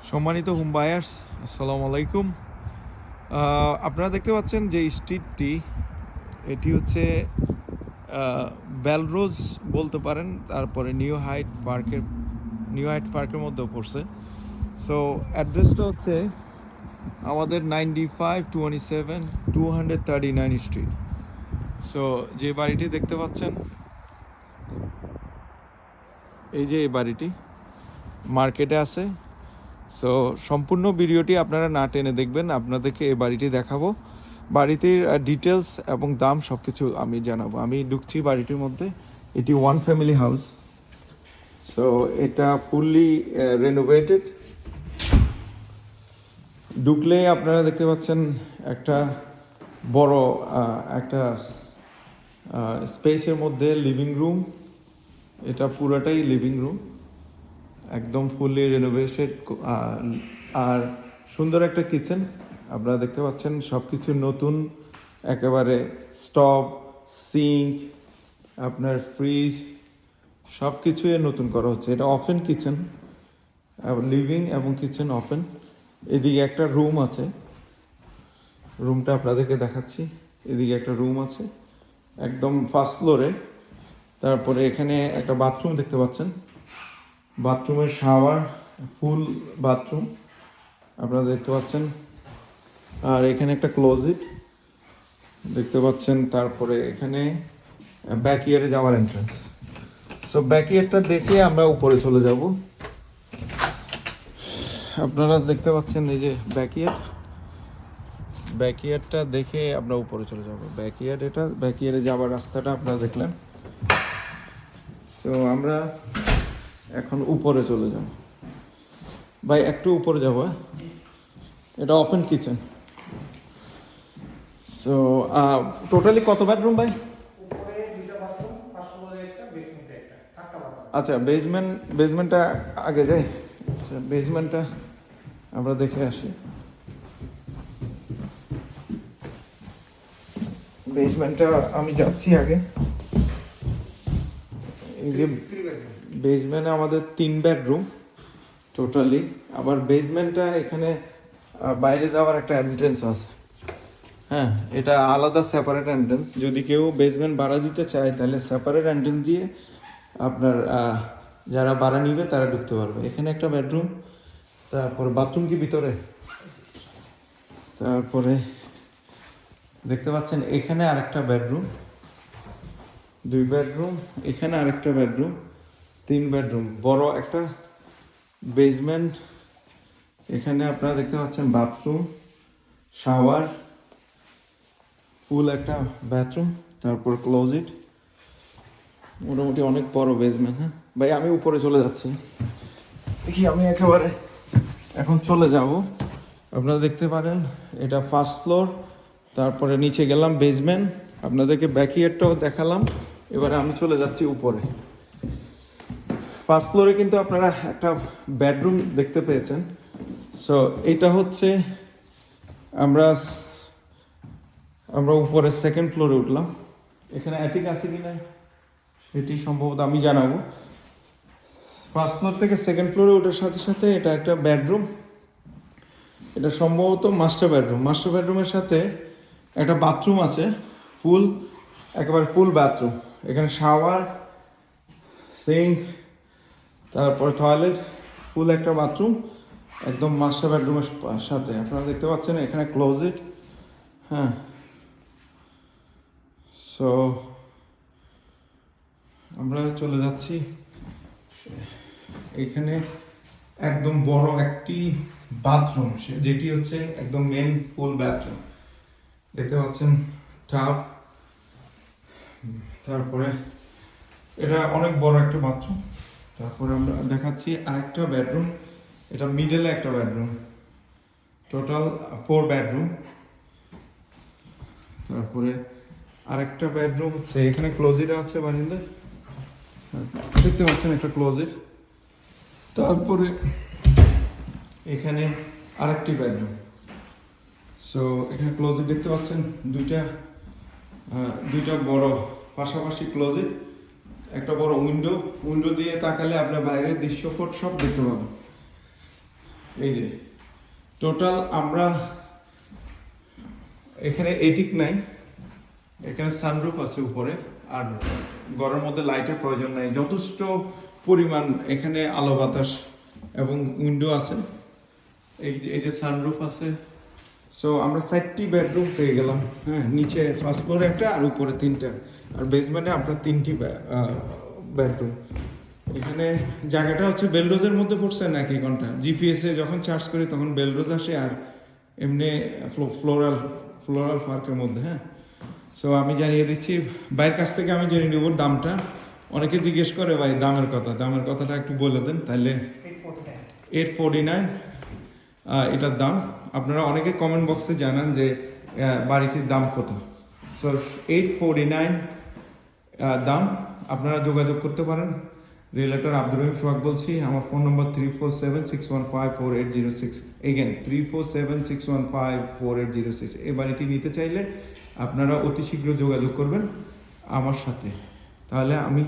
সম্মানিত home buyers, আসসালামু আলাইকুম। আপনারা দেখতে পাচ্ছেন যে স্ট্রিটটি, এটি হচ্ছে বেলরোজ বলতে পারেন, তারপরে নিউ হাইট পার্কের মধ্যেও পড়ছে। সো অ্যাড্রেসটা হচ্ছে আমাদের 9527 239 স্ট্রিট। সো যে বাড়িটি দেখতে পাচ্ছেন, এই যে এই বাড়িটি মার্কেটে আছে। সো সম্পূর্ণ ভিডিওটি আপনারা না টেনে দেখবেন, আপনাদেরকে এই বাড়িটি দেখাবো, বাড়িটির ডিটেলস এবং দাম সব কিছু আমি জানাবো। আমি ঢুকছি বাড়িটির মধ্যে। এটি ওয়ান ফ্যামিলি হাউস। সো এটা ফুললি রেনোভেটেড। ঢুকলে আপনারা দেখতে পাচ্ছেন একটা বড় একটা স্পেসের মধ্যে লিভিং রুম। এটা পুরাটাই লিভিং রুম, একদম ফুললি রেনোভেটেড। আর সুন্দর একটা কিচেন আপনারা দেখতে পাচ্ছেন, সব কিছু নতুন একেবারে। স্টভ, সিঙ্ক, আপনার ফ্রিজ সব কিছুই নতুন করা হচ্ছে। এটা ওপেন কিচেন, লিভিং এবং কিচেন ওপেন। এদিকে একটা রুম আছে, রুমটা আপনাদেরকে দেখাচ্ছি। এদিকে একটা রুম আছে একদম ফার্স্ট ফ্লোরে। তারপরে এখানে একটা বাথরুম দেখতে পাচ্ছেন, বাথরুমের শাওয়ার, ফুল বাথরুম আপনারা দেখতে পাচ্ছেন। আর এখানে একটা ক্লোজেট দেখতে পাচ্ছেন। তারপরে এখানে ব্যাকইয়ার্ডে যাওয়ার এন্ট্রান্স। সো ব্যাকইয়ার্ডটা দেখে আমরা উপরে চলে যাব। আপনারা দেখতে পাচ্ছেন এই যে ব্যাকইয়ার্ডটা দেখে আমরা উপরে চলে যাব। ব্যাকইয়ার্ডে যাওয়ার রাস্তাটা আপনারা দেখলেন। তো আমরা এখন উপরে চলে যাব। ভাই একটু উপরে যাবো। এটা ওপেন কিচেন। সো টোটালি কত বেডরুম ভাই? আচ্ছা, বেসমেন্টটা আগে যাই। আচ্ছা, বেসমেন্টটা আমরা দেখে আসি। বেসমেন্টটা আমি যাচ্ছি আগে। এই যে বেসমেন্টে আমাদের 3 বেডরুম টোটালি। আবার বেসমেন্টটা এখানে বাইরে যাওয়ার একটা এন্ট্রেন্স আছে। হ্যাঁ, এটা আলাদা সেপারেট এন্ট্রেন্স। যদি কেউ বেসমেন্ট ভাড়া দিতে চায় তাহলে সেপারেট এন্ট্রেন্স দিয়ে আপনার যারা ভাড়া নিবে তারা ঢুকতে পারবে। এখানে একটা বেডরুম, তারপর বাথরুম কি ভিতরে। তারপরে দেখতে পাচ্ছেন এখানে আরেকটা বেডরুম, 2 বেডরুম। এখানে আরেকটা বেডরুম, 3 বেডরুম, বড় একটা বেসমেন্ট। এখানে আপনারা দেখতে পাচ্ছেন বাথরুম, শাওয়ার, ফুল একটা বাথরুম, তারপর ক্লোজেট। মোটামুটি অনেক বড় বেসমেন্ট। হ্যাঁ ভাই, আমি উপরে চলে যাচ্ছি। দেখি, আমি একেবারে এখন চলে যাব। আপনারা দেখতে পারেন এটা ফার্স্ট ফ্লোর, তারপরে নিচে গেলাম বেসমেন্ট, আপনাদেরকে ব্যাকইয়ার্ডটাও দেখালাম। এবারে আমি চলে যাচ্ছি উপরে। ফার্স্ট ফ্লোরে কিন্তু আপনারা একটা বেডরুম দেখতে পেয়েছেন। সো এইটা হচ্ছে আমরা উপরে সেকেন্ড ফ্লোরে উঠলাম। এখানে অ্যাটিক আছে কি না সেটি সম্ভবত আমি জানাবো। ফার্স্ট ফ্লোর থেকে সেকেন্ড ফ্লোরে ওঠার সাথে সাথে এটা একটা বেডরুম। এটা সম্ভবত মাস্টার বেডরুম। মাস্টার বেডরুমের সাথে একটা বাথরুম আছে, একেবারে ফুল বাথরুম। এখানে শাওয়ার, সিঙ্ক, তারপর টয়লেট, ফুল একটা বাথরুম একদম মাস্টার বেডরুমের সাথে। আপনারা দেখতে পাচ্ছেন এখানে ক্লোজেট। হ্যাঁ, সো আমরা চলে যাচ্ছি। এখানে একদম বড় একটি বাথরুম, যেটি হচ্ছে একদম মেন ফুল বাথরুম। দেখতে পাচ্ছেন টাব। তারপরে এটা অনেক বড় একটা বাথরুম। তারপরে আমরা দেখাচ্ছি আরেকটা বেডরুম। এটা মিডলে একটা বেডরুম, টোটাল 4 বেডরুম। তারপরে আরেকটা বেডরুম হচ্ছে এখানে ক্লোজেট আছে বারিন্দা, দেখতে পাচ্ছেন একটা ক্লোজেট। তারপরে এখানে আরেকটি বেডরুম। সো এখানে ক্লোজেট দেখতে পাচ্ছেন দুইটা বড় পাশাপাশি ক্লোজেট, একটা বড় উইন্ডো দিয়ে তাকালে আপনার বাইরের দৃশ্যপট সব দেখতে পাবেন। এই যে টোটাল আমরা এখানে এটিক নাই, এখানে সানরুফ আছে উপরে, আর ঘরের মধ্যে লাইটের প্রয়োজন নাই, যথেষ্ট পরিমাণ এখানে আলো বাতাস এবং উইন্ডো আছে। এই যে সানরুফ আছে। সো আমরা 4টি বেডরুম পেয়ে গেলাম। হ্যাঁ, নিচে ফার্স্ট ফ্লোরে একটা আর উপরে 3টা, আর বেসমেন্টে আপনার 3টি বেডরুম। এখানে জায়গাটা হচ্ছে বেলরোজের মধ্যে পড়ছে নাকি কোনটা, জিপিএসে যখন চার্জ করি তখন বেলরোজ আসে, আর এমনি ফ্লোরাল পার্কের মধ্যে। হ্যাঁ, সো আমি জানিয়ে দিচ্ছি, ভাইয়ের কাছ থেকে আমি জেনে নেব দামটা। অনেকে জিজ্ঞেস করে ভাই দামের কথাটা একটু বলে দেন তাহলে। 849 এটার দাম। আপনারা অনেকে কমেন্ট বক্সে জানান যে বাড়িটির দাম কত। সো 849 দাম। আপনারা যোগাযোগ করতে পারেন। রিয়েলটর আব্দুর রহিম সোহাগ বলছি। আমার ফোন নম্বর 3476154806। এগেন 3476154806। এই বাড়িটি নিতে চাইলে আপনারা অতি শীঘ্র যোগাযোগ করবেন আমার সাথে। তাহলে আমি